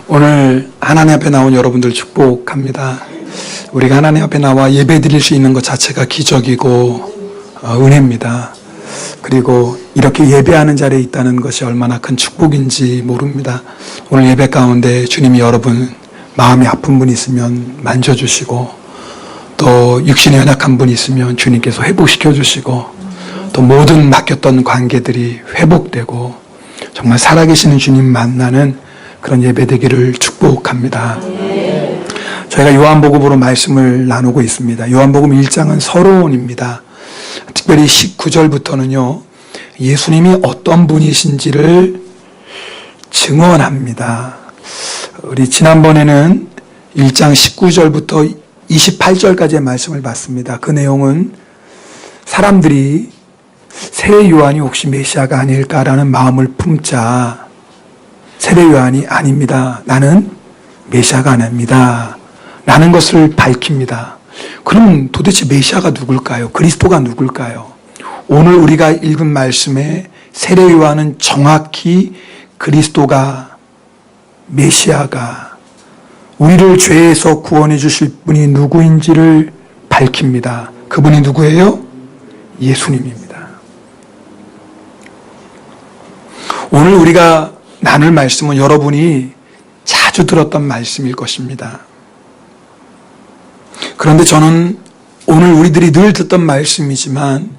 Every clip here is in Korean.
오늘 하나님 앞에 나온 여러분들 축복합니다. 우리가 하나님 앞에 나와 예배 드릴 수 있는 것 자체가 기적이고 은혜입니다. 그리고 이렇게 예배하는 자리에 있다는 것이 얼마나 큰 축복인지 모릅니다. 오늘 예배 가운데 주님이 여러분 마음이 아픈 분 있으면 만져주시고, 또 육신에 연약한 분 있으면 주님께서 회복시켜 주시고, 또 모든 맡겼던 관계들이 회복되고 정말 살아계시는 주님 만나는 그런 예배 되기를 축복합니다. 저희가 요한복음으로 말씀을 나누고 있습니다. 요한복음 1장은 서론입니다. 특별히 19절부터는요, 예수님이 어떤 분이신지를 증언합니다. 우리 지난번에는 1장 19절부터 28절까지의 말씀을 봤습니다. 그 내용은 사람들이 세례 요한이 혹시 메시아가 아닐까라는 마음을 품자, 세례 요한이 아닙니다, 나는 메시아가 아닙니다 라는 것을 밝힙니다. 그럼 도대체 메시아가 누굴까요? 그리스도가 누굴까요? 오늘 우리가 읽은 말씀에 세례 요한은 정확히 그리스도가, 메시아가, 우리를 죄에서 구원해 주실 분이 누구인지를 밝힙니다. 그분이 누구예요? 예수님입니다. 오늘 우리가 나눌 말씀은 여러분이 자주 들었던 말씀일 것입니다. 그런데 저는 오늘 우리들이 늘 듣던 말씀이지만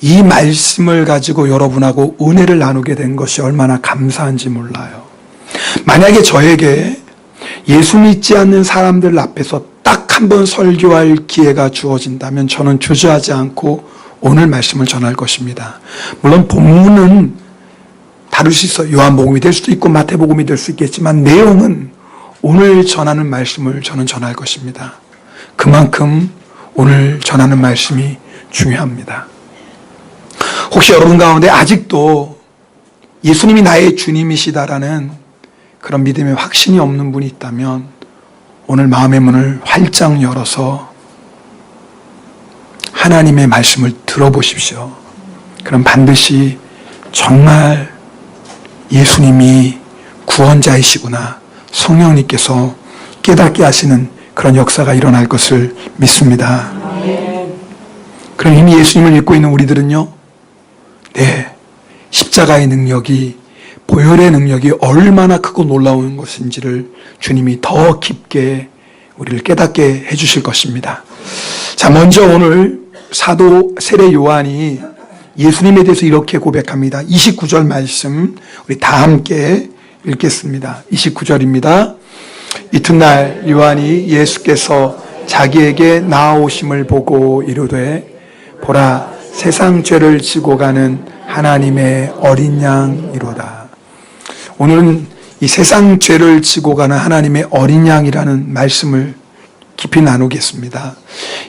이 말씀을 가지고 여러분하고 은혜를 나누게 된 것이 얼마나 감사한지 몰라요. 만약에 저에게 예수 믿지 않는 사람들 앞에서 딱 한 번 설교할 기회가 주어진다면 저는 주저하지 않고 오늘 말씀을 전할 것입니다. 물론 본문은 다룰 수 있어요. 요한복음이 될 수도 있고 마태복음이 될 수 있겠지만 내용은 오늘 전하는 말씀을 저는 전할 것입니다. 그만큼 오늘 전하는 말씀이 중요합니다. 혹시 여러분 가운데 아직도 예수님이 나의 주님이시다라는 그런 믿음의 확신이 없는 분이 있다면 오늘 마음의 문을 활짝 열어서 하나님의 말씀을 들어보십시오. 그럼 반드시 정말 예수님이 구원자이시구나, 성령님께서 깨닫게 하시는 그런 역사가 일어날 것을 믿습니다. 그럼 이미 예수님을 믿고 있는 우리들은요, 네, 십자가의 능력이, 보혈의 능력이 얼마나 크고 놀라운 것인지를 주님이 더 깊게 우리를 깨닫게 해주실 것입니다. 자, 먼저 오늘 사도 세례 요한이 예수님에 대해서 이렇게 고백합니다. 29절 말씀 우리 다 함께 읽겠습니다. 29절입니다. 이튿날 요한이 예수께서 자기에게 나아오심을 보고 이르되 보라, 세상 죄를 지고 가는 하나님의 어린 양이로다. 오늘은 이 세상 죄를 지고 가는 하나님의 어린 양이라는 말씀을 깊이 나누겠습니다.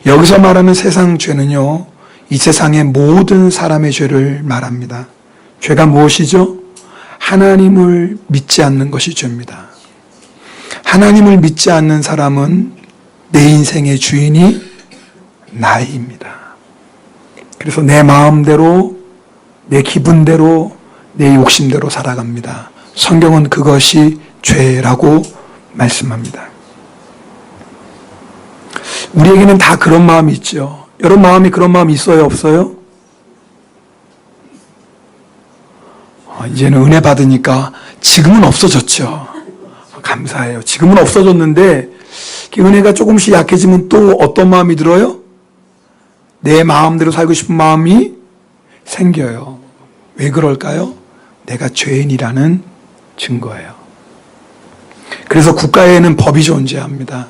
여기서 말하는 세상 죄는요, 이 세상의 모든 사람의 죄를 말합니다. 죄가 무엇이죠? 하나님을 믿지 않는 것이 죄입니다. 하나님을 믿지 않는 사람은 내 인생의 주인이 나입니다. 그래서 내 마음대로, 내 기분대로, 내 욕심대로 살아갑니다. 성경은 그것이 죄라고 말씀합니다. 우리에게는 다 그런 마음이 있죠. 여러분 마음이 그런 마음이 있어요, 없어요? 이제는 은혜 받으니까 지금은 없어졌죠. 감사해요. 지금은 없어졌는데 은혜가 조금씩 약해지면 또 어떤 마음이 들어요? 내 마음대로 살고 싶은 마음이 생겨요. 왜 그럴까요? 내가 죄인이라는 증거예요. 그래서 국가에는 법이 존재합니다.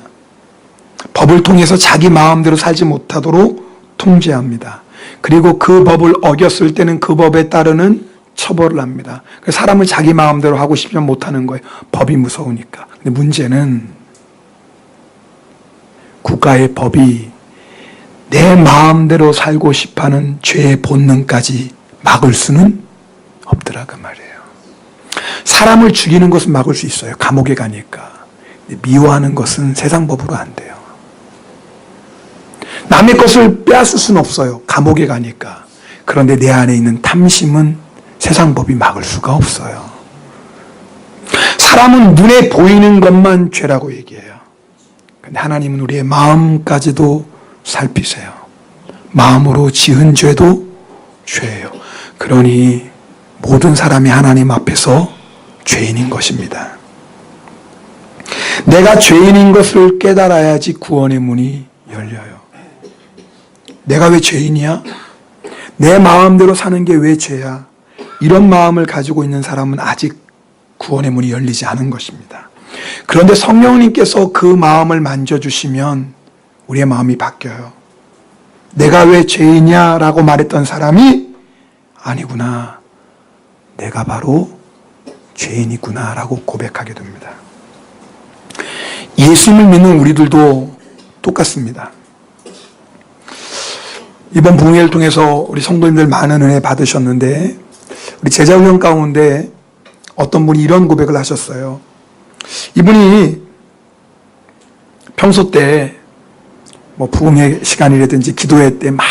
법을 통해서 자기 마음대로 살지 못하도록 통제합니다. 그리고 그 법을 어겼을 때는 그 법에 따르는 처벌을 합니다. 사람을 자기 마음대로 하고 싶으면 못하는 거예요. 법이 무서우니까. 근데 문제는 국가의 법이 내 마음대로 살고 싶어하는 죄의 본능까지 막을 수는 없더라 그 말이에요. 사람을 죽이는 것은 막을 수 있어요. 감옥에 가니까. 미워하는 것은 세상 법으로 안 돼요. 남의 것을 빼앗을 수는 없어요. 감옥에 가니까. 그런데 내 안에 있는 탐심은 세상 법이 막을 수가 없어요. 사람은 눈에 보이는 것만 죄라고 얘기해요. 근데 하나님은 우리의 마음까지도 살피세요. 마음으로 지은 죄도 죄예요. 그러니 모든 사람이 하나님 앞에서 죄인인 것입니다. 내가 죄인인 것을 깨달아야지 구원의 문이 열려요. 내가 왜 죄인이야? 내 마음대로 사는 게 왜 죄야? 이런 마음을 가지고 있는 사람은 아직 구원의 문이 열리지 않은 것입니다. 그런데 성령님께서 그 마음을 만져주시면 우리의 마음이 바뀌어요. 내가 왜 죄인이야? 라고 말했던 사람이 아니구나. 내가 바로 죄인이구나. 라고 고백하게 됩니다. 예수를 믿는 우리들도 똑같습니다. 이번 부흥회를 통해서 우리 성도님들 많은 은혜 받으셨는데 우리 제자훈련 가운데 어떤 분이 이런 고백을 하셨어요. 이분이 평소 때 뭐 부흥회 시간이라든지 기도회 때 막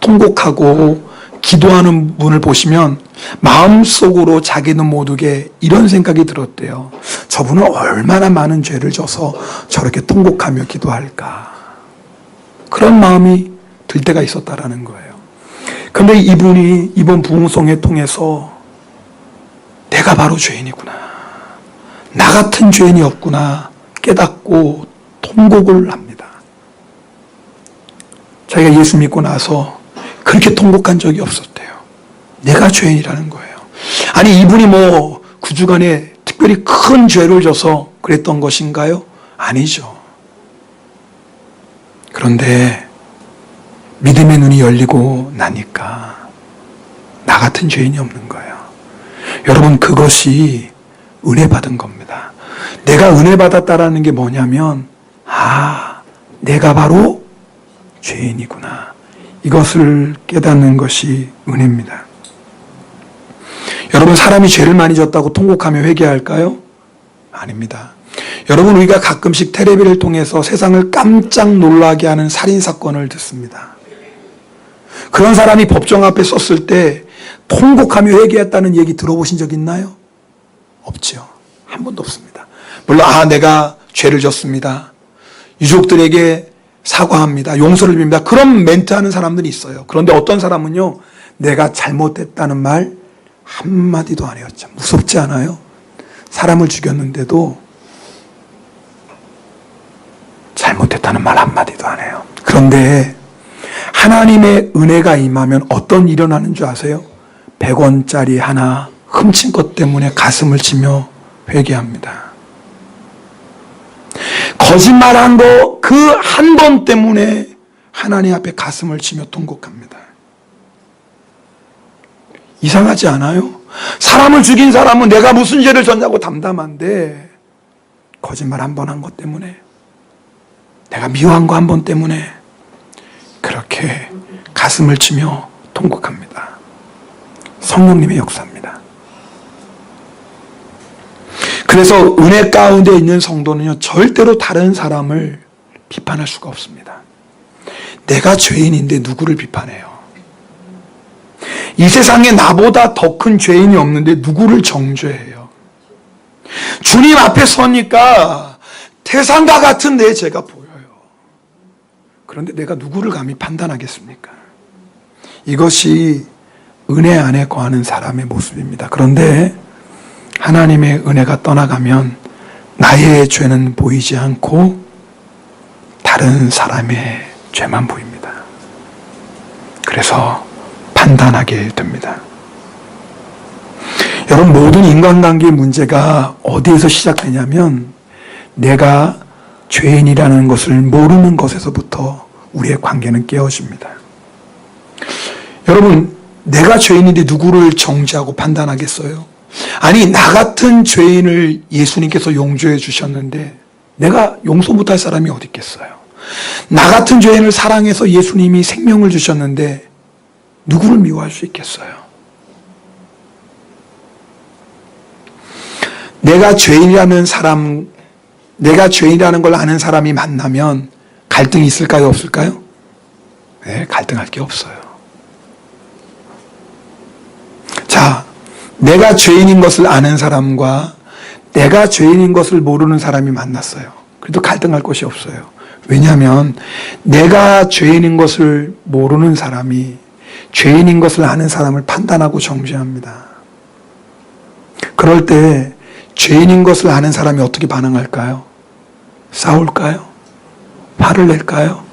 통곡하고 기도하는 분을 보시면 마음속으로 자기는 모르게 이런 생각이 들었대요. 저분은 얼마나 많은 죄를 져서 저렇게 통곡하며 기도할까. 그런 마음이 들 때가 있었다라는 거예요. 그런데 이분이 이번 부흥성회 통해서 내가 바로 죄인이구나. 나 같은 죄인이 없구나 깨닫고 통곡을 합니다. 자기가 예수 믿고 나서 그렇게 통곡한 적이 없었대요. 내가 죄인이라는 거예요. 아니 이분이 뭐 그 주간에 특별히 큰 죄를 져서 그랬던 것인가요? 아니죠. 그런데 믿음의 눈이 열리고 나니까 나 같은 죄인이 없는 거예요. 여러분 그것이 은혜 받은 겁니다. 내가 은혜 받았다라는 게 뭐냐면 내가 바로 죄인이구나. 이것을 깨닫는 것이 은혜입니다. 여러분 사람이 죄를 많이 졌다고 통곡하며 회개할까요? 아닙니다. 여러분 우리가 가끔씩 텔레비를 통해서 세상을 깜짝 놀라게 하는 살인사건을 듣습니다. 그런 사람이 법정 앞에 섰을 때 통곡하며 회개했다는 얘기 들어보신 적 있나요? 없죠. 한 번도 없습니다. 물론 내가 죄를 졌습니다. 유족들에게 사과합니다. 용서를 빕니다. 그런 멘트하는 사람들이 있어요. 그런데 어떤 사람은요. 내가 잘못했다는 말 한마디도 안 해요. 참 무섭지 않아요? 사람을 죽였는데도 잘못했다는 말 한마디도 안 해요. 그런데 하나님의 은혜가 임하면 어떤 일이 일어나는 줄 아세요? 100원짜리 하나 훔친 것 때문에 가슴을 치며 회개합니다. 거짓말한 거 그 한 번 때문에 하나님 앞에 가슴을 치며 통곡합니다. 이상하지 않아요? 사람을 죽인 사람은 내가 무슨 죄를 졌냐고 담담한데 거짓말 한 번 한 것 때문에 내가 미워한 거 한 번 때문에 그렇게 가슴을 치며 통곡합니다. 성령님의 역사입니다. 그래서 은혜 가운데 있는 성도는요 절대로 다른 사람을 비판할 수가 없습니다. 내가 죄인인데 누구를 비판해요? 이 세상에 나보다 더 큰 죄인이 없는데 누구를 정죄해요? 주님 앞에 서니까 태산과 같은 내 죄가 보여요. 그런데 내가 누구를 감히 판단하겠습니까? 이것이 은혜 안에 거하는 사람의 모습입니다. 그런데 하나님의 은혜가 떠나가면 나의 죄는 보이지 않고 다른 사람의 죄만 보입니다. 그래서 판단하게 됩니다. 여러분 모든 인간관계의 문제가 어디에서 시작되냐면 내가 죄인이라는 것을 모르는 것에서부터 우리의 관계는 깨어집니다. 여러분 내가 죄인인데 누구를 정죄하고 판단하겠어요? 아니 나 같은 죄인을 예수님께서 용서해 주셨는데 내가 용서 못할 사람이 어디 있겠어요? 나 같은 죄인을 사랑해서 예수님이 생명을 주셨는데 누구를 미워할 수 있겠어요? 내가 죄인이라는 걸 아는 사람이 만나면 갈등이 있을까요? 없을까요? 네, 갈등할 게 없어요. 자, 내가 죄인인 것을 아는 사람과 내가 죄인인 것을 모르는 사람이 만났어요. 그래도 갈등할 곳이 없어요. 왜냐하면 내가 죄인인 것을 모르는 사람이 죄인인 것을 아는 사람을 판단하고 정죄합니다. 그럴 때 죄인인 것을 아는 사람이 어떻게 반응할까요? 싸울까요? 화를 낼까요?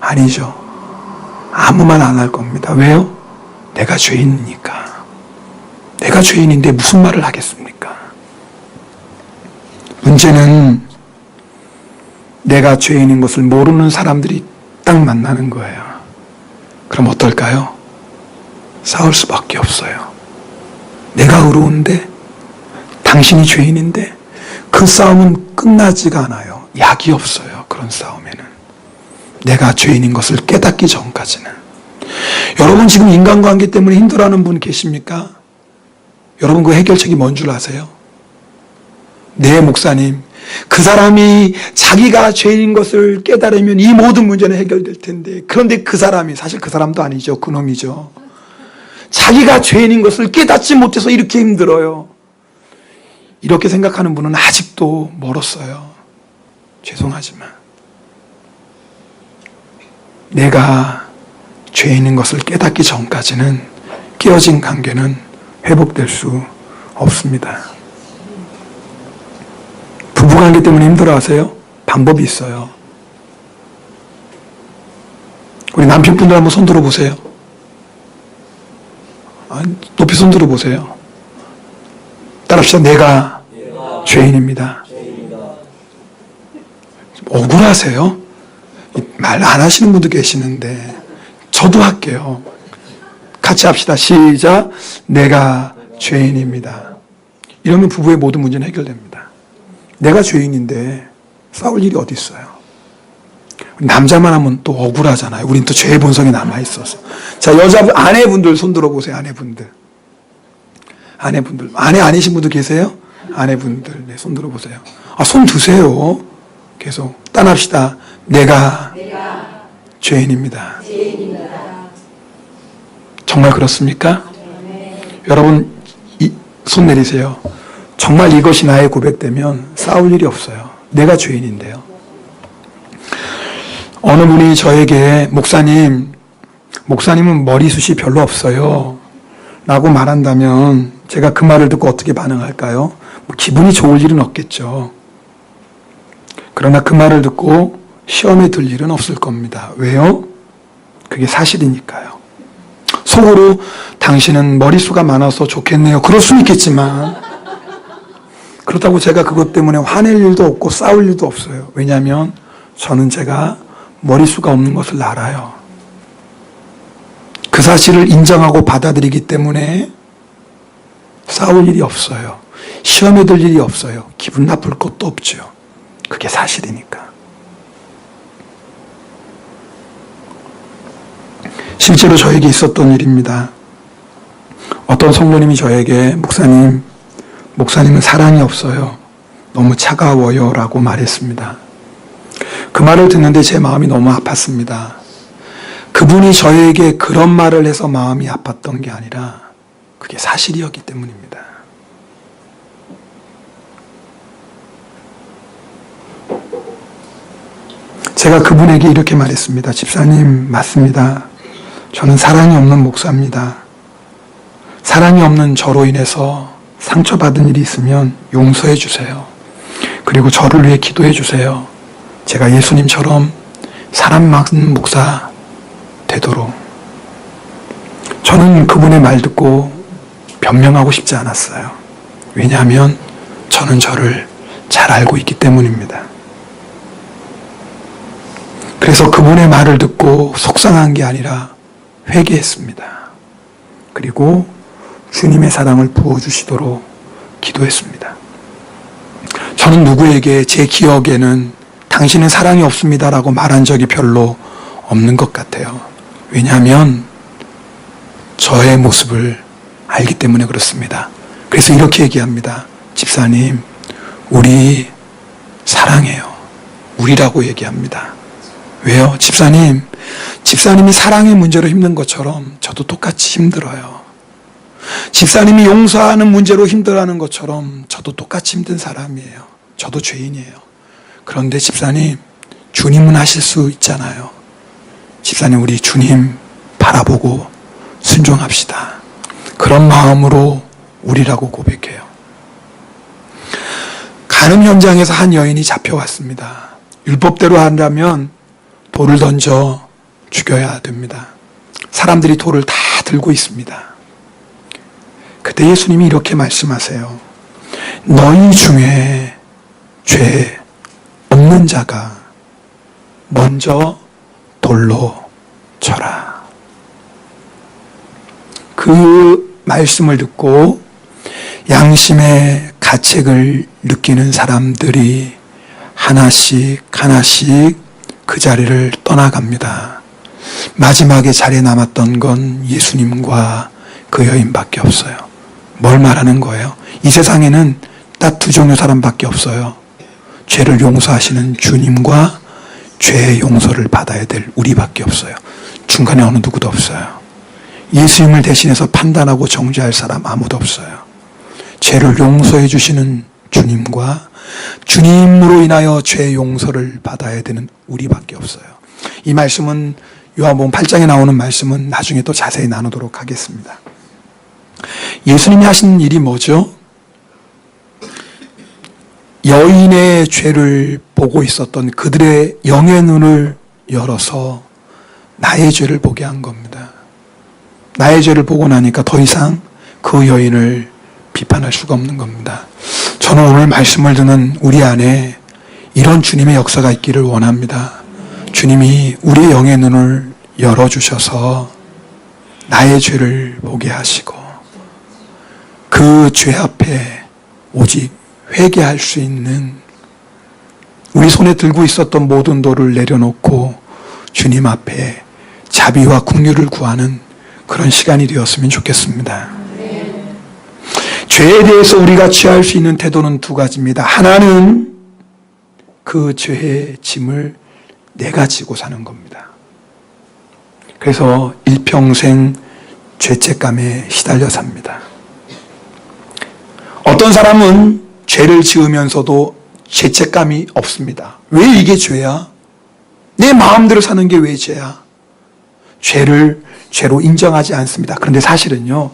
아니죠. 아무 말 안 할 겁니다. 왜요? 내가 죄인이니까. 내가 죄인인데 무슨 말을 하겠습니까? 문제는 내가 죄인인 것을 모르는 사람들이 딱 만나는 거예요. 그럼 어떨까요? 싸울 수밖에 없어요. 내가 의로운데 당신이 죄인인데 그 싸움은 끝나지가 않아요. 약이 없어요. 그런 싸움에는. 내가 죄인인 것을 깨닫기 전까지는. 여러분 지금 인간관계 때문에 힘들어하는 분 계십니까? 여러분 그 해결책이 뭔 줄 아세요? 네, 목사님. 그 사람이 자기가 죄인인 것을 깨달으면 이 모든 문제는 해결될 텐데, 그런데 그 사람이, 사실 그 사람도 아니죠. 그놈이죠. 자기가 죄인인 것을 깨닫지 못해서 이렇게 힘들어요. 이렇게 생각하는 분은 아직도 멀었어요. 죄송하지만. 내가 죄인인 것을 깨닫기 전까지는 깨어진 관계는 회복될 수 없습니다. 부부관계 때문에 힘들어하세요? 방법이 있어요. 우리 남편분들 한번 손 들어보세요. 높이 손 들어보세요. 따라합시다. 내가 죄인입니다. 억울하세요? 말 안 하시는 분도 계시는데 저도 할게요. 같이 합시다. 시작. 내가 죄인입니다. 이러면 부부의 모든 문제는 해결됩니다. 내가 죄인인데 싸울 일이 어디 있어요? 남자만 하면 또 억울하잖아요. 우린 또 죄의 본성이 남아있어서. 자, 여자분, 아내분들 손 들어보세요. 아내분들. 아내 아니신 분들 계세요? 아내분들, 네, 손 들어보세요. 손 드세요. 계속. 따라합시다. 내가 죄인입니다. 정말 그렇습니까? 여러분, 손 내리세요. 정말 이것이 나의 고백되면 싸울 일이 없어요. 내가 죄인인데요. 어느 분이 저에게 목사님은 머리숱이 별로 없어요 라고 말한다면 제가 그 말을 듣고 어떻게 반응할까요? 기분이 좋을 일은 없겠죠. 그러나 그 말을 듣고 시험에 들 일은 없을 겁니다. 왜요? 그게 사실이니까요. 속으로 당신은 머리수가 많아서 좋겠네요. 그럴 수는 있겠지만 그렇다고 제가 그것 때문에 화낼 일도 없고 싸울 일도 없어요. 왜냐하면 저는 제가 머리수가 없는 것을 알아요. 그 사실을 인정하고 받아들이기 때문에 싸울 일이 없어요. 시험에 들 일이 없어요. 기분 나쁠 것도 없죠. 그게 사실이니까. 실제로 저에게 있었던 일입니다. 어떤 성도님이 저에게 목사님은 사랑이 없어요. 너무 차가워요 라고 말했습니다. 그 말을 듣는데 제 마음이 너무 아팠습니다. 그분이 저에게 그런 말을 해서 마음이 아팠던 게 아니라 그게 사실이었기 때문입니다. 제가 그분에게 이렇게 말했습니다. 집사님, 맞습니다. 저는 사랑이 없는 목사입니다. 사랑이 없는 저로 인해서 상처받은 일이 있으면 용서해 주세요. 그리고 저를 위해 기도해 주세요. 제가 예수님처럼 사람 많은 목사 되도록. 저는 그분의 말 듣고 변명하고 싶지 않았어요. 왜냐하면 저는 저를 잘 알고 있기 때문입니다. 그래서 그분의 말을 듣고 속상한 게 아니라 회개했습니다. 그리고 주님의 사랑을 부어주시도록 기도했습니다. 저는 누구에게 제 기억에는 당신은 사랑이 없습니다라고 말한 적이 별로 없는 것 같아요. 왜냐하면 저의 모습을 알기 때문에 그렇습니다. 그래서 이렇게 얘기합니다. 집사님, 우리 사랑해요. 우리라고 얘기합니다. 왜요? 집사님이 사랑의 문제로 힘든 것처럼 저도 똑같이 힘들어요. 집사님이 용서하는 문제로 힘들어하는 것처럼 저도 똑같이 힘든 사람이에요. 저도 죄인이에요. 그런데 집사님, 주님은 하실 수 있잖아요. 집사님, 우리 주님 바라보고 순종합시다. 그런 마음으로 우리라고 고백해요. 간음 현장에서 한 여인이 잡혀왔습니다. 율법대로 한다면 돌을 던져 죽여야 됩니다. 사람들이 돌을 다 들고 있습니다. 그때 예수님이 이렇게 말씀하세요. 너희 중에 죄 없는 자가 먼저 돌로 쳐라. 그 말씀을 듣고 양심의 가책을 느끼는 사람들이 하나씩 하나씩 그 자리를 떠나갑니다. 마지막에 자리에 남았던 건 예수님과 그 여인밖에 없어요. 뭘 말하는 거예요? 이 세상에는 딱 두 종류 사람밖에 없어요. 죄를 용서하시는 주님과 죄의 용서를 받아야 될 우리밖에 없어요. 중간에 어느 누구도 없어요. 예수님을 대신해서 판단하고 정죄할 사람 아무도 없어요. 죄를 용서해 주시는 주님과 주님으로 인하여 죄 용서를 받아야 되는 우리밖에 없어요. 이 말씀은 요한복음 8장에 나오는 말씀은 나중에 또 자세히 나누도록 하겠습니다. 예수님이 하신 일이 뭐죠? 여인의 죄를 보고 있었던 그들의 영의 눈을 열어서 나의 죄를 보게 한 겁니다. 나의 죄를 보고 나니까 더 이상 그 여인을 비판할 수가 없는 겁니다. 저는 오늘 말씀을 듣는 우리 안에 이런 주님의 역사가 있기를 원합니다. 주님이 우리의 영의 눈을 열어주셔서 나의 죄를 보게 하시고 그 죄 앞에 오직 회개할 수 있는, 우리 손에 들고 있었던 모든 돌을 내려놓고 주님 앞에 자비와 긍휼을 구하는 그런 시간이 되었으면 좋겠습니다. 죄에 대해서 우리가 취할 수 있는 태도는 두 가지입니다. 하나는 그 죄의 짐을 내가 지고 사는 겁니다. 그래서 일평생 죄책감에 시달려 삽니다. 어떤 사람은 죄를 지으면서도 죄책감이 없습니다. 왜 이게 죄야? 내 마음대로 사는 게 왜 죄야? 죄를 죄로 인정하지 않습니다. 그런데 사실은요,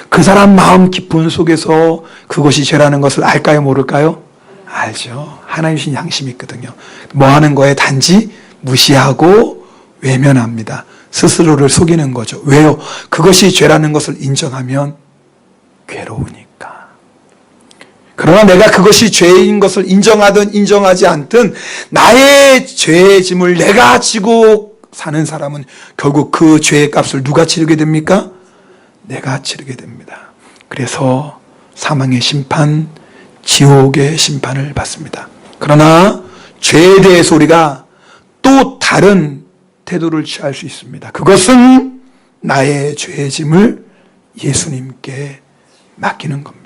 그 사람 마음 깊은 속에서 그것이 죄라는 것을 알까요, 모를까요? 알죠. 하나님 주신 양심이 있거든요. 뭐 하는 거에 단지 무시하고 외면합니다. 스스로를 속이는 거죠. 왜요? 그것이 죄라는 것을 인정하면 괴로우니까. 그러나 내가 그것이 죄인 것을 인정하든 인정하지 않든 나의 죄의 짐을 내가 지고 사는 사람은 결국 그 죄의 값을 누가 치르게 됩니까? 내가 치르게 됩니다. 그래서 사망의 심판, 지옥의 심판을 받습니다. 그러나 죄에 대해서 우리가 또 다른 태도를 취할 수 있습니다. 그것은 나의 죄의 짐을 예수님께 맡기는 겁니다.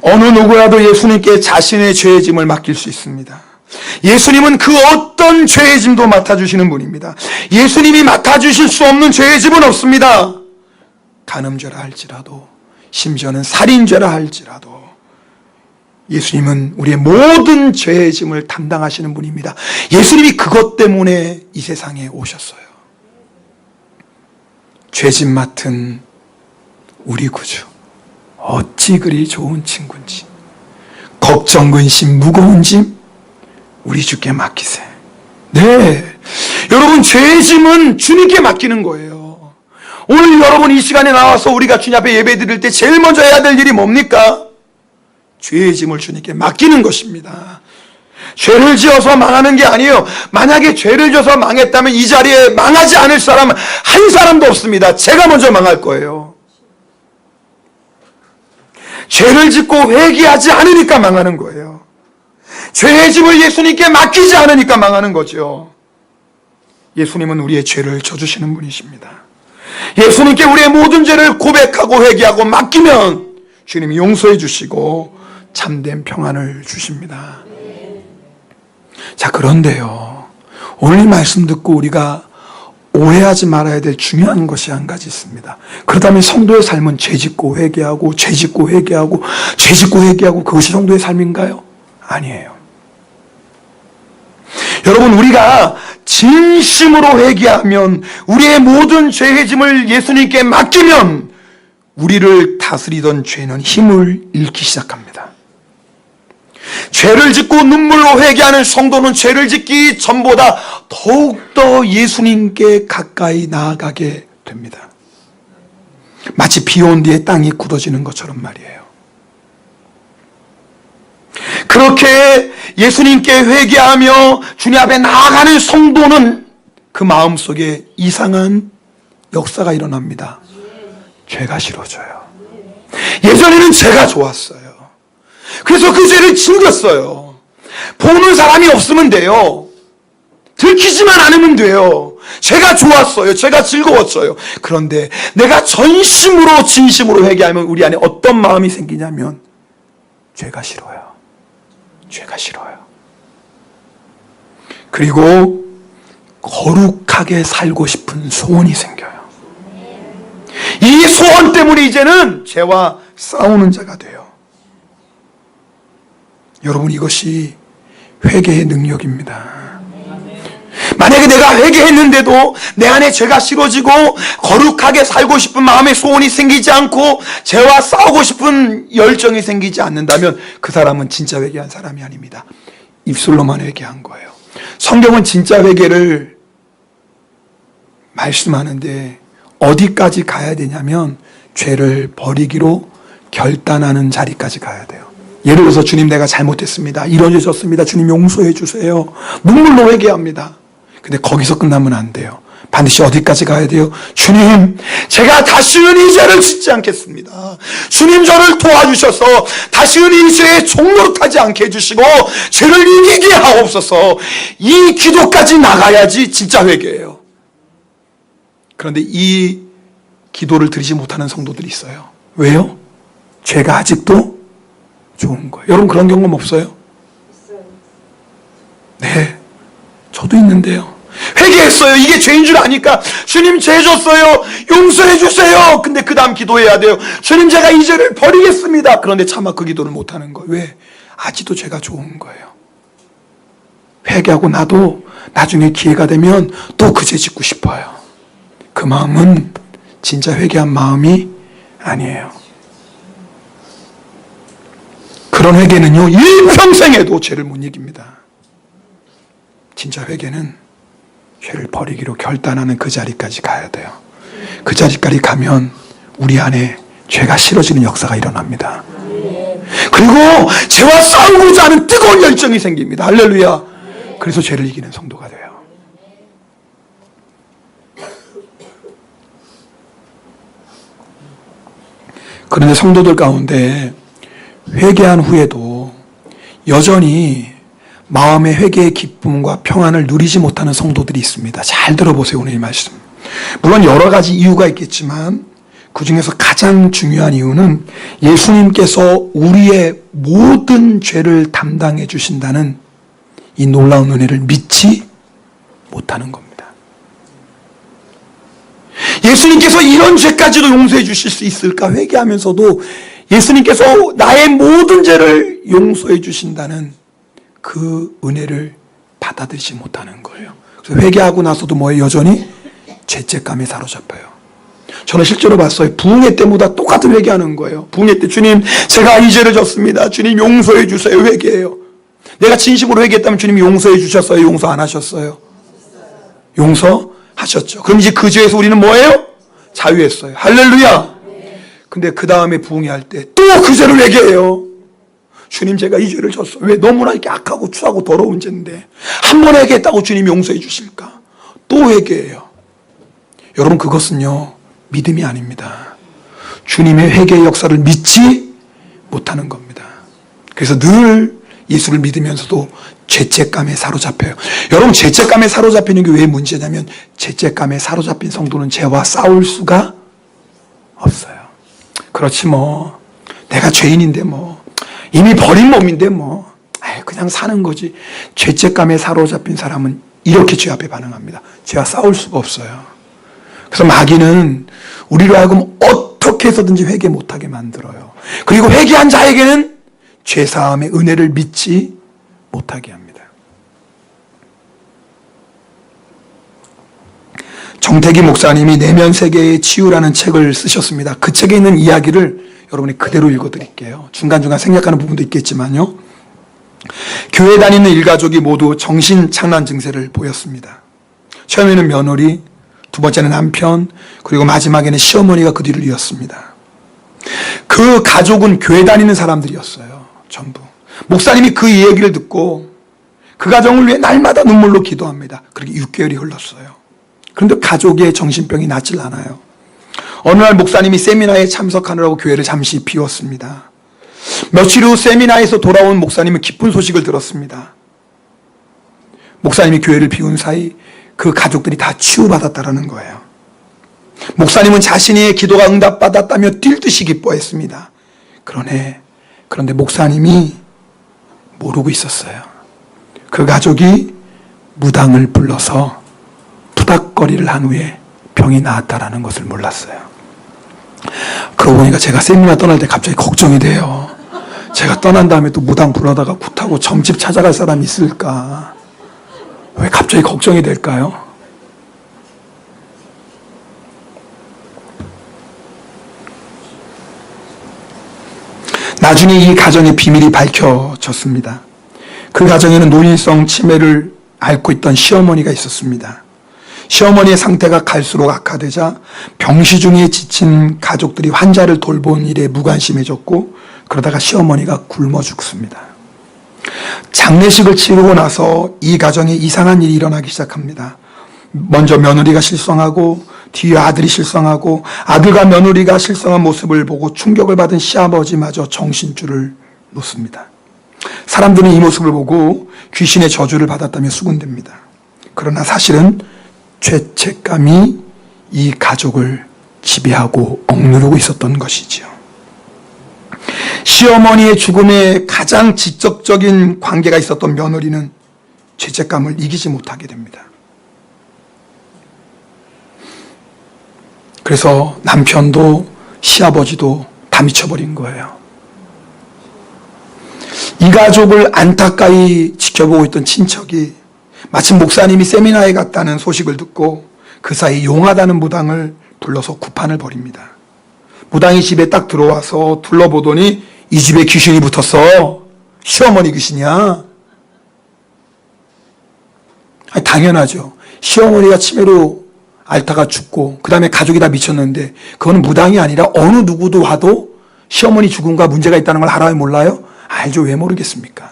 어느 누구라도 예수님께 자신의 죄의 짐을 맡길 수 있습니다. 예수님은 그 어떤 죄의 짐도 맡아주시는 분입니다. 예수님이 맡아주실 수 없는 죄의 짐은 없습니다. 간음죄라 할지라도, 심지어는 살인죄라 할지라도 예수님은 우리의 모든 죄의 짐을 담당하시는 분입니다. 예수님이 그것 때문에 이 세상에 오셨어요. 죄짐 맡은 우리 구주, 어찌 그리 좋은 친구인지, 걱정, 근심, 무거운 짐 우리 주께 맡기세. 네, 여러분, 죄의 짐은 주님께 맡기는 거예요. 오늘 여러분 이 시간에 나와서 우리가 주님 앞에 예배 드릴 때 제일 먼저 해야 될 일이 뭡니까? 죄의 짐을 주님께 맡기는 것입니다. 죄를 지어서 망하는 게 아니에요. 만약에 죄를 져서 망했다면 이 자리에 망하지 않을 사람은 한 사람도 없습니다. 제가 먼저 망할 거예요. 죄를 짓고 회개하지 않으니까 망하는 거예요. 죄의 짐을 예수님께 맡기지 않으니까 망하는 거죠. 예수님은 우리의 죄를 져주시는 분이십니다. 예수님께 우리의 모든 죄를 고백하고 회개하고 맡기면 주님이 용서해 주시고 참된 평안을 주십니다. 자, 그런데요, 오늘 이 말씀 듣고 우리가 오해하지 말아야 될 중요한 것이 한 가지 있습니다. 그렇다면 성도의 삶은 죄짓고 회개하고 죄짓고 회개하고 죄짓고 회개하고 그것이 성도의 삶인가요? 아니에요. 여러분, 우리가 진심으로 회개하면, 우리의 모든 죄의 짐을 예수님께 맡기면 우리를 다스리던 죄는 힘을 잃기 시작합니다. 죄를 짓고 눈물로 회개하는 성도는 죄를 짓기 전보다 더욱더 예수님께 가까이 나아가게 됩니다. 마치 비 온 뒤에 땅이 굳어지는 것처럼 말이에요. 그렇게 예수님께 회개하며 주님 앞에 나아가는 성도는 그 마음속에 이상한 역사가 일어납니다. 죄가 싫어져요. 예전에는 죄가 좋았어요. 그래서 그 죄를 즐겼어요. 보는 사람이 없으면 돼요. 들키지만 않으면 돼요. 죄가 좋았어요. 죄가 즐거웠어요. 그런데 내가 전심으로 진심으로 회개하면 우리 안에 어떤 마음이 생기냐면 죄가 싫어요. 죄가 싫어요. 그리고 거룩하게 살고 싶은 소원이 생겨요. 이 소원 때문에 이제는 죄와 싸우는 자가 돼요. 여러분, 이것이 회개의 능력입니다. 만약에 내가 회개했는데도 내 안에 죄가 싫어지고 거룩하게 살고 싶은 마음의 소원이 생기지 않고 죄와 싸우고 싶은 열정이 생기지 않는다면 그 사람은 진짜 회개한 사람이 아닙니다. 입술로만 회개한 거예요. 성경은 진짜 회개를 말씀하는데 어디까지 가야 되냐면 죄를 버리기로 결단하는 자리까지 가야 돼요. 예를 들어서 주님, 내가 잘못했습니다. 이런 죄 졌습니다. 주님 용서해 주세요. 눈물로 회개합니다. 근데 거기서 끝나면 안 돼요. 반드시 어디까지 가야 돼요? 주님, 제가 다시는 이 죄를 짓지 않겠습니다. 주님, 저를 도와주셔서 다시는 이 죄의 종노릇하지 않게 해주시고 죄를 이기게 하옵소서. 이 기도까지 나가야지 진짜 회개예요. 그런데 이 기도를 드리지 못하는 성도들이 있어요. 왜요? 죄가 아직도 좋은 거예요. 여러분, 그런 경험 없어요? 네, 저도 있는데요. 회개했어요. 이게 죄인 줄 아니까 주님, 죄 졌어요. 용서해 주세요. 근데 그 다음 기도해야 돼요. 주님, 제가 이 죄를 버리겠습니다. 그런데 차마 그 기도를 못하는 거예요. 왜? 아직도 죄가 좋은 거예요. 회개하고 나도 나중에 기회가 되면 또 그 죄 짓고 싶어요. 그 마음은 진짜 회개한 마음이 아니에요. 그런 회개는요, 일평생에도 죄를 못 이깁니다. 진짜 회개는 죄를 버리기로 결단하는 그 자리까지 가야 돼요. 그 자리까지 가면 우리 안에 죄가 싫어지는 역사가 일어납니다. 그리고 죄와 싸우고자 하는 뜨거운 열정이 생깁니다. 할렐루야. 그래서 죄를 이기는 성도가 돼요. 그런데 성도들 가운데 회개한 후에도 여전히 마음의 회개의 기쁨과 평안을 누리지 못하는 성도들이 있습니다. 잘 들어보세요, 오늘 이 말씀. 물론 여러 가지 이유가 있겠지만 그 중에서 가장 중요한 이유는 예수님께서 우리의 모든 죄를 담당해 주신다는 이 놀라운 은혜를 믿지 못하는 겁니다. 예수님께서 이런 죄까지도 용서해 주실 수 있을까 회개하면서도 예수님께서 나의 모든 죄를 용서해 주신다는 그 은혜를 받아들이지 못하는 거예요. 그래서 회개하고 나서도 뭐예요? 여전히 죄책감에 사로잡혀요. 저는 실제로 봤어요. 부흥회 때보다 똑같은 회개하는 거예요. 부흥회 때 주님, 제가 이 죄를 졌습니다. 주님 용서해 주세요. 회개해요. 내가 진심으로 회개했다면 주님 용서해 주셨어요? 용서 안 하셨어요? 용서하셨죠. 그럼 이제 그 죄에서 우리는 뭐예요? 자유했어요. 할렐루야. 근데 그 다음에 부흥회 할 때 또 그 죄를 회개해요. 주님, 제가 이 죄를 졌어요. 왜? 너무나 이렇게 악하고 추하고 더러운 죄인데 한 번 회개했다고 주님 용서해 주실까? 또 회개해요. 여러분, 그것은요 믿음이 아닙니다. 주님의 회개의 역사를 믿지 못하는 겁니다. 그래서 늘 예수를 믿으면서도 죄책감에 사로잡혀요. 여러분, 죄책감에 사로잡히는 게 왜 문제냐면 죄책감에 사로잡힌 성도는 죄와 싸울 수가 없어요. 그렇지 뭐, 내가 죄인인데 뭐, 이미 버린 몸인데 뭐, 그냥 사는 거지. 죄책감에 사로잡힌 사람은 이렇게 죄 앞에 반응합니다. 죄와 싸울 수가 없어요. 그래서 마귀는 우리로 하여금 어떻게 해서든지 회개 못하게 만들어요. 그리고 회개한 자에게는 죄사함의 은혜를 믿지 못하게 합니다. 정태기 목사님이 내면 세계의 치유라는 책을 쓰셨습니다. 그 책에 있는 이야기를 여러분이 그대로 읽어드릴게요. 중간중간 생략하는 부분도 있겠지만요. 교회 다니는 일가족이 모두 정신착란 증세를 보였습니다. 처음에는 며느리, 두 번째는 남편, 그리고 마지막에는 시어머니가 그 뒤를 이었습니다. 그 가족은 교회 다니는 사람들이었어요. 전부. 목사님이 그 이야기를 듣고 그 가정을 위해 날마다 눈물로 기도합니다. 그렇게 6개월이 흘렀어요. 그런데 가족의 정신병이 낫질 않아요. 어느 날 목사님이 세미나에 참석하느라고 교회를 잠시 비웠습니다. 며칠 후 세미나에서 돌아온 목사님은 기쁜 소식을 들었습니다. 목사님이 교회를 비운 사이 그 가족들이 다 치유받았다는 거예요. 목사님은 자신의 기도가 응답받았다며 뛸 듯이 기뻐했습니다. 그런데 목사님이 모르고 있었어요. 그 가족이 무당을 불러서 투닥거리를 한 후에 병이 나았다는 것을 몰랐어요. 그러고 보니까 제가 세미나 떠날 때 갑자기 걱정이 돼요. 제가 떠난 다음에 또 무당 불러다가 굿하고 점집 찾아갈 사람이 있을까? 왜 갑자기 걱정이 될까요? 나중에 이 가정의 비밀이 밝혀졌습니다. 그 가정에는 노인성 치매를 앓고 있던 시어머니가 있었습니다. 시어머니의 상태가 갈수록 악화되자 병시중에 지친 가족들이 환자를 돌본 일에 무관심해졌고 그러다가 시어머니가 굶어 죽습니다. 장례식을 치르고 나서 이 가정에 이상한 일이 일어나기 시작합니다. 먼저 며느리가 실성하고 뒤에 아들이 실성하고 아들과 며느리가 실성한 모습을 보고 충격을 받은 시아버지마저 정신줄을 놓습니다. 사람들은 이 모습을 보고 귀신의 저주를 받았다며 수군댑니다. 그러나 사실은 죄책감이 이 가족을 지배하고 억누르고 있었던 것이지요. 시어머니의 죽음에 가장 직접적인 관계가 있었던 며느리는 죄책감을 이기지 못하게 됩니다. 그래서 남편도 시아버지도 다 미쳐버린 거예요. 이 가족을 안타까이 지켜보고 있던 친척이 마침 목사님이 세미나에 갔다는 소식을 듣고 그 사이 용하다는 무당을 불러서 구판을 벌입니다. 무당이 집에 딱 들어와서 둘러보더니 이 집에 귀신이 붙었어. 시어머니 귀신이야. 아니, 당연하죠. 시어머니가 치매로 앓다가 죽고 그 다음에 가족이 다 미쳤는데 그거는 무당이 아니라 어느 누구도 와도 시어머니 죽음과 문제가 있다는 걸 알아요 몰라요? 알죠. 왜 모르겠습니까?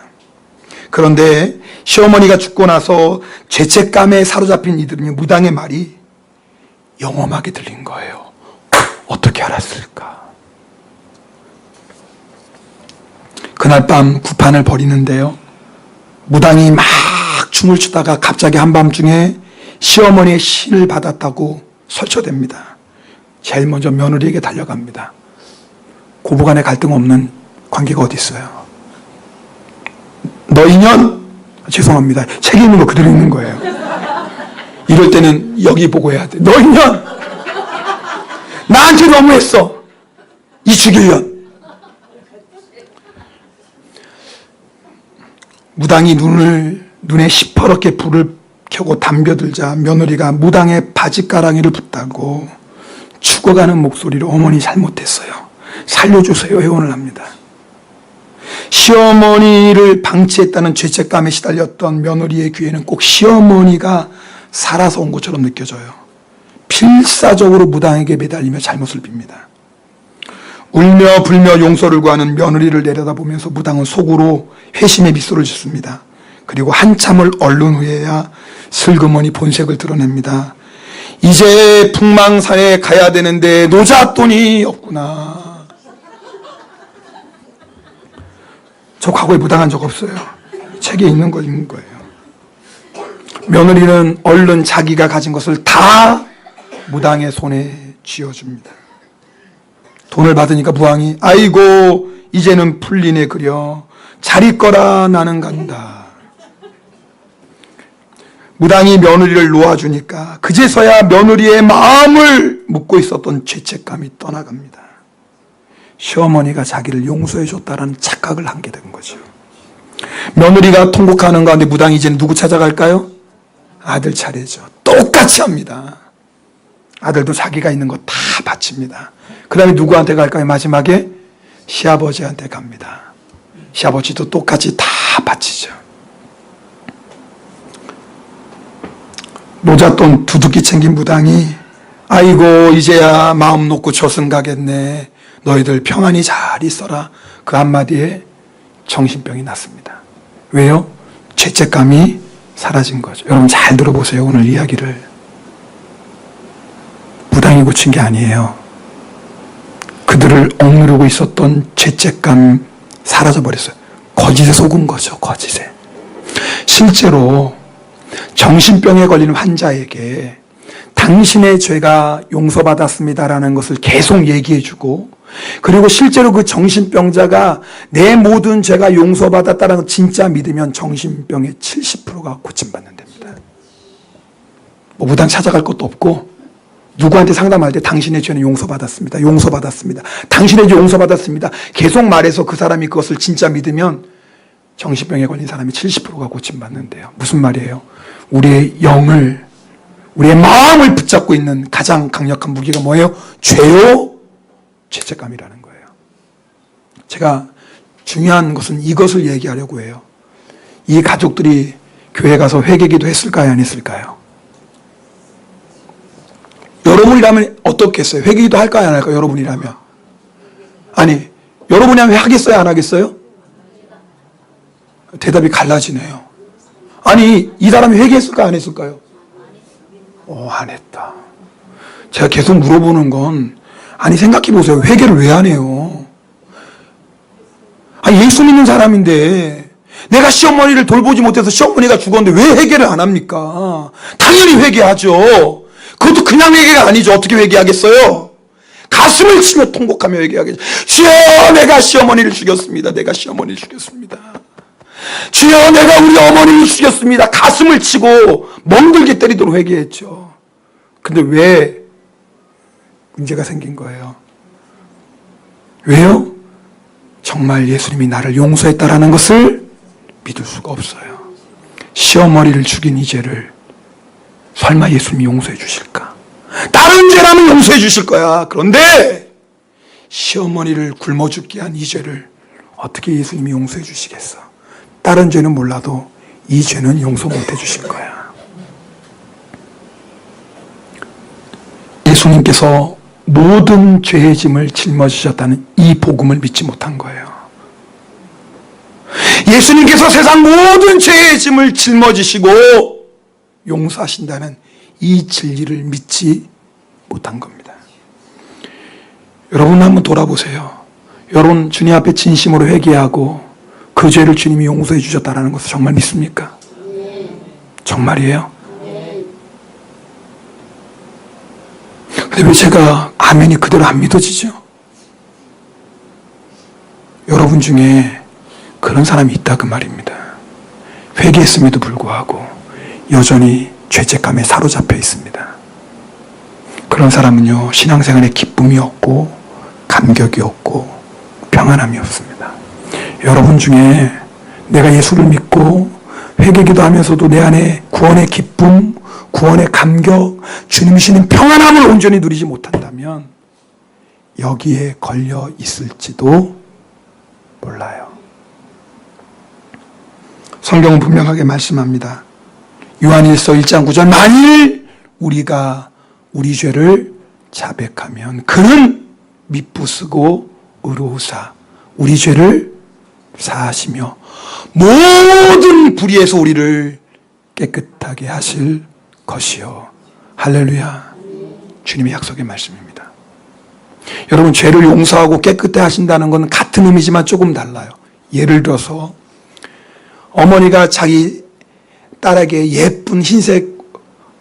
그런데 시어머니가 죽고 나서 죄책감에 사로잡힌 이들은 무당의 말이 영험하게 들린 거예요. 어떻게 알았을까? 그날 밤 구판을 벌이는데요. 무당이 막 춤을 추다가 갑자기 한밤중에 시어머니의 신을 받았다고 설쳐댑니다. 제일 먼저 며느리에게 달려갑니다. 고부간에 갈등 없는 관계가 어디 있어요? 너 인연? 죄송합니다. 책에 있는 거 그대로 있는 거예요. 이럴 때는 여기 보고 해야 돼. 너 인연! 나한테 너무했어. 이 죽일년. 무당이 눈에 시퍼렇게 불을 켜고 담벼들자 며느리가 무당의 바지가랑이를 붙다고 죽어가는 목소리로 어머니 잘못했어요. 살려주세요. 회원을 합니다. 시어머니를 방치했다는 죄책감에 시달렸던 며느리의 귀에는 꼭 시어머니가 살아서 온 것처럼 느껴져요. 필사적으로 무당에게 매달리며 잘못을 빕니다. 울며 불며 용서를 구하는 며느리를 내려다보면서 무당은 속으로 회심의 미소를 짓습니다. 그리고 한참을 얼른 후에야 슬그머니 본색을 드러냅니다. 이제 풍망사에 가야 되는데 노잣돈이 없구나. 저 과거에 무당한 적 없어요. 책에 있는 거예요. 며느리는 얼른 자기가 가진 것을 다 무당의 손에 쥐어줍니다. 돈을 받으니까 무당이 아이고 이제는 풀리네 그려 잘 있거라 나는 간다. 무당이 며느리를 놓아주니까 그제서야 며느리의 마음을 묻고 있었던 죄책감이 떠나갑니다. 시어머니가 자기를 용서해줬다라는 착각을 하게 된 거죠. 며느리가 통곡하는 가운데 무당이 이제는 누구 찾아갈까요? 아들 차례죠. 똑같이 합니다. 아들도 자기가 있는 거 다 바칩니다. 그 다음에 누구한테 갈까요? 마지막에 시아버지한테 갑니다. 시아버지도 똑같이 다 바치죠. 노잣돈 두둑이 챙긴 무당이 아이고 이제야 마음 놓고 조선 가겠네. 너희들 평안히 잘 있어라. 그 한마디에 정신병이 났습니다. 왜요? 죄책감이 사라진 거죠. 여러분 잘 들어보세요. 오늘 이야기를. 무당이 고친 게 아니에요. 그들을 억누르고 있었던 죄책감 사라져버렸어요. 거짓에 속은 거죠. 거짓에. 실제로 정신병에 걸린 환자에게 당신의 죄가 용서받았습니다라는 것을 계속 얘기해주고, 그리고 실제로 그 정신병자가 내 모든 죄가 용서받았다는 걸 진짜 믿으면 정신병의 70%가 고침받는 됩니다. 뭐 무당 찾아갈 것도 없고 누구한테 상담할 때 당신의 죄는 용서받았습니다. 용서받았습니다. 당신의 죄 용서받았습니다. 계속 말해서 그 사람이 그것을 진짜 믿으면 정신병에 걸린 사람이 70%가 고침받는데요. 무슨 말이에요? 우리의 영을, 우리의 마음을 붙잡고 있는 가장 강력한 무기가 뭐예요? 죄요? 죄책감이라는 거예요. 제가 중요한 것은 이것을 얘기하려고 해요. 이 가족들이 교회 가서 회개기도 했을까요? 안 했을까요? 여러분이라면 어떻겠어요? 회개기도 할까요? 안 할까요? 여러분이라면. 아니, 여러분이라면 하겠어요? 안 하겠어요? 대답이 갈라지네요. 아니, 이 사람이 회개했을까요? 안 했을까요? 안 했다. 제가 계속 물어보는 건, 아니 생각해 보세요. 회개를 왜 안 해요? 아니 예수 믿는 사람인데 내가 시어머니를 돌보지 못해서 시어머니가 죽었는데 왜 회개를 안 합니까? 당연히 회개하죠. 그것도 그냥 회개가 아니죠. 어떻게 회개하겠어요? 가슴을 치며 통곡하며 회개하겠죠. 주여, 내가 시어머니를 죽였습니다. 내가 시어머니를 죽였습니다. 주여, 내가 우리 어머니를 죽였습니다. 가슴을 치고 멍들게 때리도록 회개했죠. 근데 왜 문제가 생긴 거예요? 왜요? 정말 예수님이 나를 용서했다라는 것을 믿을 수가 없어요. 시어머니를 죽인 이 죄를 설마 예수님이 용서해 주실까? 다른 죄라면 용서해 주실 거야. 그런데 시어머니를 굶어 죽게 한 이 죄를 어떻게 예수님이 용서해 주시겠어? 다른 죄는 몰라도 이 죄는 용서 못 해 주실 거야. 예수님께서 모든 죄의 짐을 짊어지셨다는 이 복음을 믿지 못한 거예요. 예수님께서 세상 모든 죄의 짐을 짊어지시고 용서하신다는 이 진리를 믿지 못한 겁니다. 여러분 한번 돌아보세요. 여러분 주님 앞에 진심으로 회개하고 그 죄를 주님이 용서해 주셨다는 것을 정말 믿습니까? 정말이에요? 근데 왜 제가 아멘이 그대로 안 믿어지죠? 여러분 중에 그런 사람이 있다 그 말입니다. 회개했음에도 불구하고 여전히 죄책감에 사로잡혀 있습니다. 그런 사람은요, 신앙생활에 기쁨이 없고 감격이 없고 평안함이 없습니다. 여러분 중에 내가 예수를 믿고 회개기도 하면서도 내 안에 구원의 기쁨, 구원의 감격, 주님 주시는 평안함을 온전히 누리지 못한다면 여기에 걸려 있을지도 몰라요. 성경은 분명하게 말씀합니다. 요한일서 1장 9절, 만일 우리가 우리 죄를 자백하면 그는 미쁘시고 의로우사 우리 죄를 사하시며 모든 불의에서 우리를 깨끗하게 하실 것이요. 할렐루야. 주님의 약속의 말씀입니다. 여러분, 죄를 용서하고 깨끗해 하신다는 건 같은 의미지만 조금 달라요. 예를 들어서 어머니가 자기 딸에게 예쁜 흰색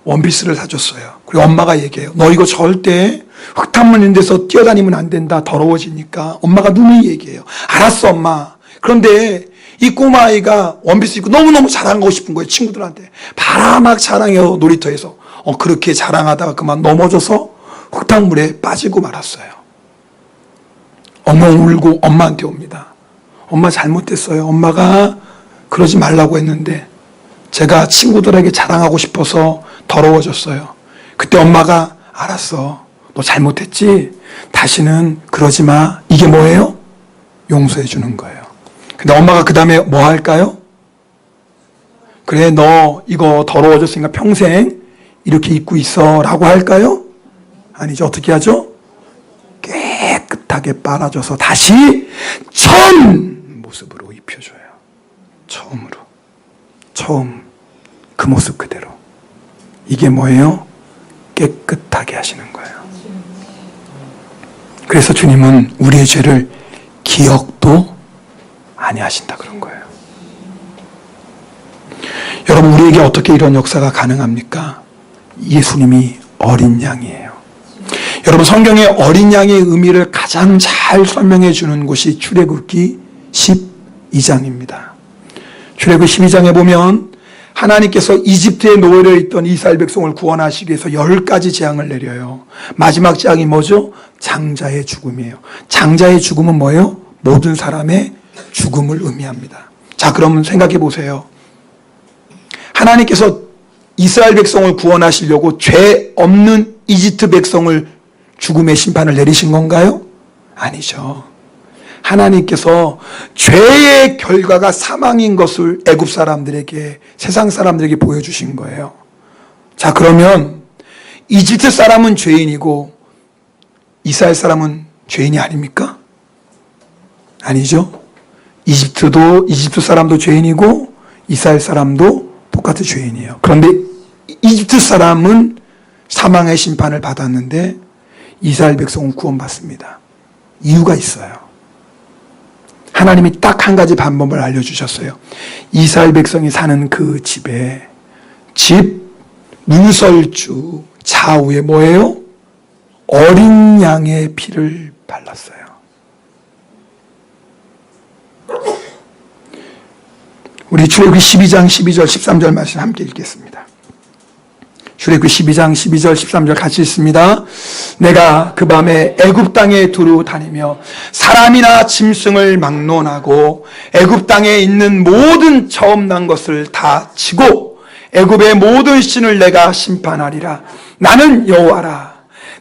원피스를 사줬어요. 그리고 엄마가 얘기해요. 너 이거 절대 흙탕물 있는 데서 뛰어다니면 안 된다. 더러워지니까. 엄마가 누누이 얘기해요. 알았어 엄마. 그런데 이 꼬마아이가 원피스 입고 너무너무 자랑하고 싶은 거예요. 친구들한테. 바라막 자랑해요. 놀이터에서. 그렇게 자랑하다가 그만 넘어져서 흙탕물에 빠지고 말았어요. 엉엉 울고 엄마한테 옵니다. 엄마 잘못했어요. 엄마가 그러지 말라고 했는데 제가 친구들에게 자랑하고 싶어서 더러워졌어요. 그때 엄마가 알았어. 너 잘못했지? 다시는 그러지 마. 이게 뭐예요? 용서해 주는 거예요. 근데 엄마가 그 다음에 뭐 할까요? 그래, 너 이거 더러워졌으니까 평생 이렇게 입고 있어 라고 할까요? 아니죠. 어떻게 하죠? 깨끗하게 빨아줘서 다시 처음 모습으로 입혀줘요. 처음으로. 처음 그 모습 그대로. 이게 뭐예요? 깨끗하게 하시는 거예요. 그래서 주님은 우리의 죄를 기억도 아니하신다 그런 거예요. 여러분, 우리에게 어떻게 이런 역사가 가능합니까? 예수님이 어린 양이에요. 여러분, 성경의 어린 양의 의미를 가장 잘 설명해 주는 곳이 출애굽기 12장입니다. 출애굽기 12장에 보면 하나님께서 이집트에 노예로 있던 이스라엘 백성을 구원하시기 위해서 10가지 재앙을 내려요. 마지막 재앙이 뭐죠? 장자의 죽음이에요. 장자의 죽음은 뭐예요? 모든 사람의 죽음을 의미합니다. 자, 그러면 생각해 보세요. 하나님께서 이스라엘 백성을 구원하시려고 죄 없는 이집트 백성을 죽음의 심판을 내리신 건가요? 아니죠. 하나님께서 죄의 결과가 사망인 것을 애굽 사람들에게, 세상 사람들에게 보여주신 거예요. 자, 그러면 이집트 사람은 죄인이고 이스라엘 사람은 죄인이 아닙니까? 아니죠. 이집트 사람도 죄인이고 이스라엘 사람도 똑같은 죄인이에요. 그런데 이집트 사람은 사망의 심판을 받았는데 이스라엘 백성은 구원받습니다. 이유가 있어요. 하나님이 딱 한 가지 방법을 알려주셨어요. 이스라엘 백성이 사는 그 집에, 집 문설주 좌우에 뭐예요? 어린 양의 피를 발랐어요. 우리 출애굽기 12장 12절 13절 말씀 함께 읽겠습니다. 출애굽기 12장 12절 13절 같이 읽습니다. 내가 그 밤에 애굽 땅에 두루 다니며 사람이나 짐승을 막론하고 애굽 땅에 있는 모든 처음 난 것을 다 치고 애굽의 모든 신을 내가 심판하리라. 나는 여호와라.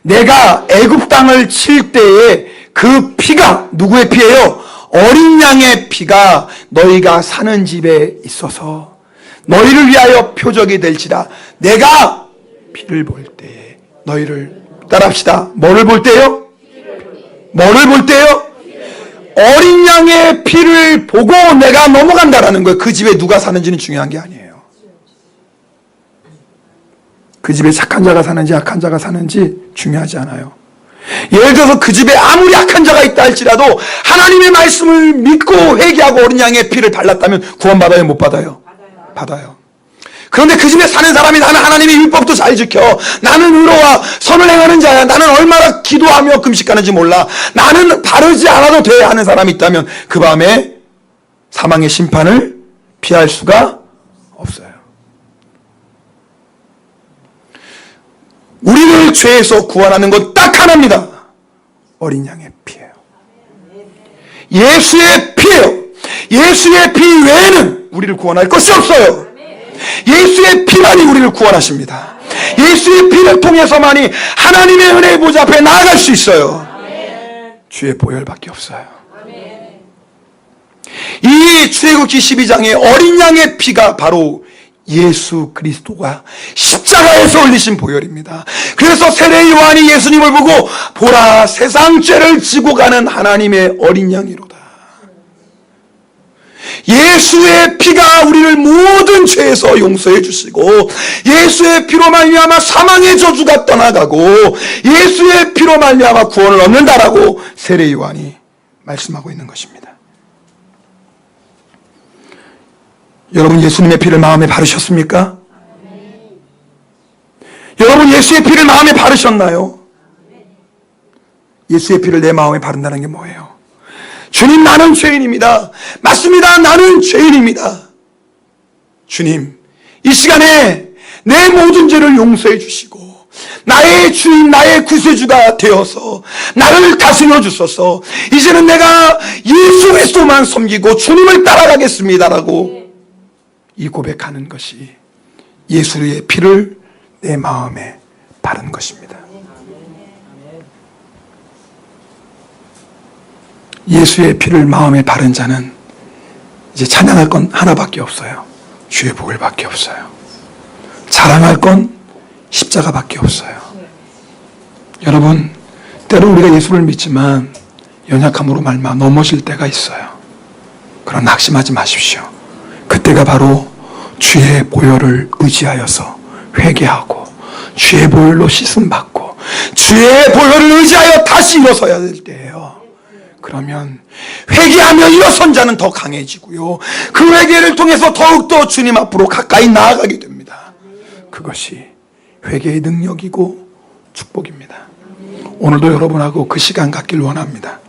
내가 애굽 땅을 칠 때에 그 피가 누구의 피예요? 어린 양의 피가 너희가 사는 집에 있어서 너희를 위하여 표적이 될지라. 내가 피를 볼 때에 너희를 따라합시다. 뭐를 볼 때요? 뭐를 볼 때요? 어린 양의 피를 보고 내가 넘어간다라는 거예요. 그 집에 누가 사는지는 중요한 게 아니에요. 그 집에 착한 자가 사는지 악한 자가 사는지 중요하지 않아요. 예를 들어서 그 집에 아무리 악한 자가 있다 할지라도 하나님의 말씀을 믿고 회개하고 어린 양의 피를 발랐다면 구원받아요? 못 받아요? 받아요. 그런데 그 집에 사는 사람이 나는 하나님의 율법도 잘 지켜, 나는 의로와 선을 행하는 자야, 나는 얼마나 기도하며 금식하는지 몰라, 나는 바르지 않아도 돼 하는 사람이 있다면 그 밤에 사망의 심판을 피할 수가 없어요. 우리를 죄에서 구원하는 건 딱 하나입니다. 어린 양의 피예요. 예수의 피예요. 예수의 피 외에는 우리를 구원할 것이 없어요. 예수의 피만이 우리를 구원하십니다. 예수의 피를 통해서만이 하나님의 은혜의 보좌 앞에 나아갈 수 있어요. 주의 보혈밖에 없어요. 이 출애굽기 12장의 어린 양의 피가 바로 예수 그리스도가 십자가에서 흘리신 보혈입니다. 그래서 세례 요한이 예수님을 보고 보라, 세상 죄를 지고 가는 하나님의 어린 양이로다. 예수의 피가 우리를 모든 죄에서 용서해 주시고 예수의 피로 말미암아 사망의 저주가 떠나가고 예수의 피로 말미암아 구원을 얻는다라고 세례 요한이 말씀하고 있는 것입니다. 여러분, 예수님의 피를 마음에 바르셨습니까? 여러분, 예수의 피를 마음에 바르셨나요? 예수의 피를 내 마음에 바른다는 게 뭐예요? 주님, 나는 죄인입니다. 맞습니다. 나는 죄인입니다. 주님, 이 시간에 내 모든 죄를 용서해 주시고 나의 주인, 나의 구세주가 되어서 나를 다스려 주소서. 이제는 내가 예수 그리스도만 섬기고 주님을 따라가겠습니다라고 이 고백하는 것이 예수의 피를 내 마음에 바른 것입니다. 예수의 피를 마음에 바른 자는 이제 찬양할 건 하나밖에 없어요. 주의 복을 밖에 없어요. 자랑할 건 십자가밖에 없어요. 여러분, 때로 우리가 예수를 믿지만 연약함으로 말미암아 넘어질 때가 있어요. 그러나 낙심하지 마십시오. 그때가 바로 주의 보혈을 의지하여서 회개하고 주의 보혈로 씻음받고 주의 보혈을 의지하여 다시 일어서야 될 때예요. 그러면 회개하며 일어선 자는 더 강해지고요, 그 회개를 통해서 더욱더 주님 앞으로 가까이 나아가게 됩니다. 그것이 회개의 능력이고 축복입니다. 오늘도 여러분하고 그 시간 갖길 원합니다.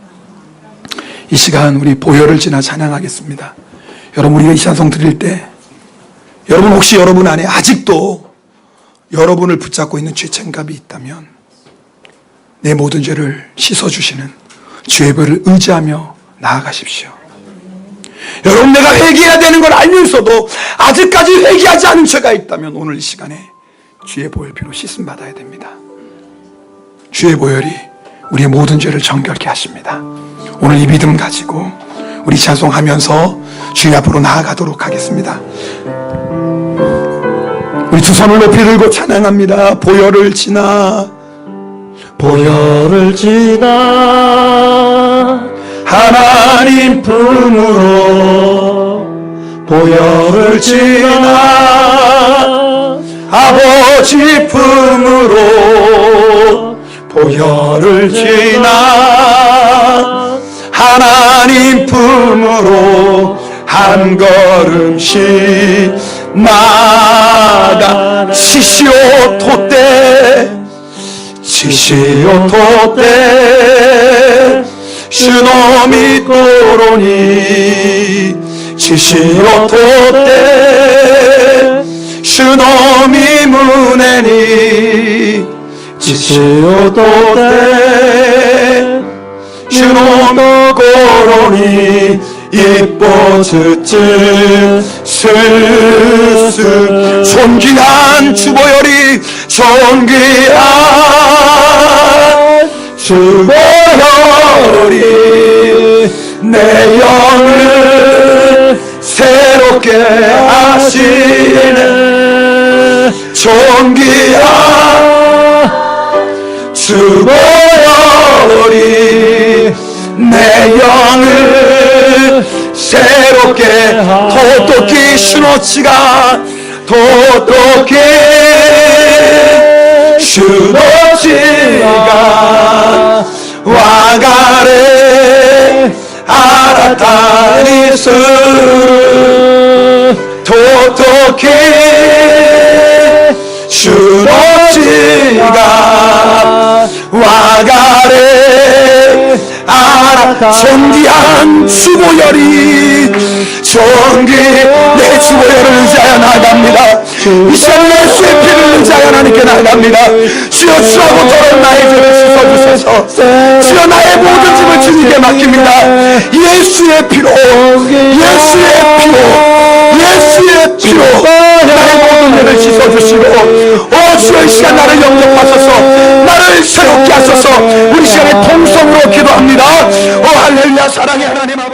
이 시간 우리 보혈을 지나 찬양하겠습니다. 여러분, 우리가 이 찬송 드릴 때 여러분, 혹시 여러분 안에 아직도 여러분을 붙잡고 있는 죄책감이 있다면 내 모든 죄를 씻어주시는 주의 보혈을 의지하며 나아가십시오. 여러분, 내가 회개해야 되는 걸 알면서도 아직까지 회개하지 않은 죄가 있다면 오늘 이 시간에 주의 보혈 피로 씻음 받아야 됩니다. 주의 보혈이 우리의 모든 죄를 정결케 하십니다. 오늘 이 믿음 가지고 우리 찬송하면서 주님 앞으로 나아가도록 하겠습니다. 우리 두 손을 높이 들고 찬양합니다. 보혈을 지나, 보혈을 지나 하나님 품으로, 보혈을 지나 아버지 품으로, 보혈을 지나 하나님 품으로 한 걸음씩 나아가. 치시오 돛대, 치시오 돛대 주놈이 꼬로니, 치시오 돛대 주놈이 무네니, 치시오 돛대 주놈이 꼬로니, 이뻐즈즈 슬슬. 존귀한 주보혈이, 존귀한 주보혈이 내 영을 새롭게 하시네. 존귀한 주보혈이 내 영을 새롭게. 토토키 슈노치가, 토토키 슈노치가 와가레 아라타니스, 토토키 슈노치가 와가레 아라. 존귀한 주보혈이, 존귀, 내 주보혈을 의지하여 나아갑니다. 이 시간 예수의 피를 의지하여 하나님께 나아갑니다. 주여, 주하고 더러운 나의 죄를 씻어주소서. 주여, 나의 모든 짐을 주님께 맡깁니다. 예수의 피로, 예수의 피로, 예수의 피로 나의 모든 죄를 씻어주시고, 오 주여, 이 시간 나를 영접하소서. 나를 새롭게 하소서. 우리 시간에 통성으로 기도합니다. 오 할렐루야. 사랑의 하나님 아버지.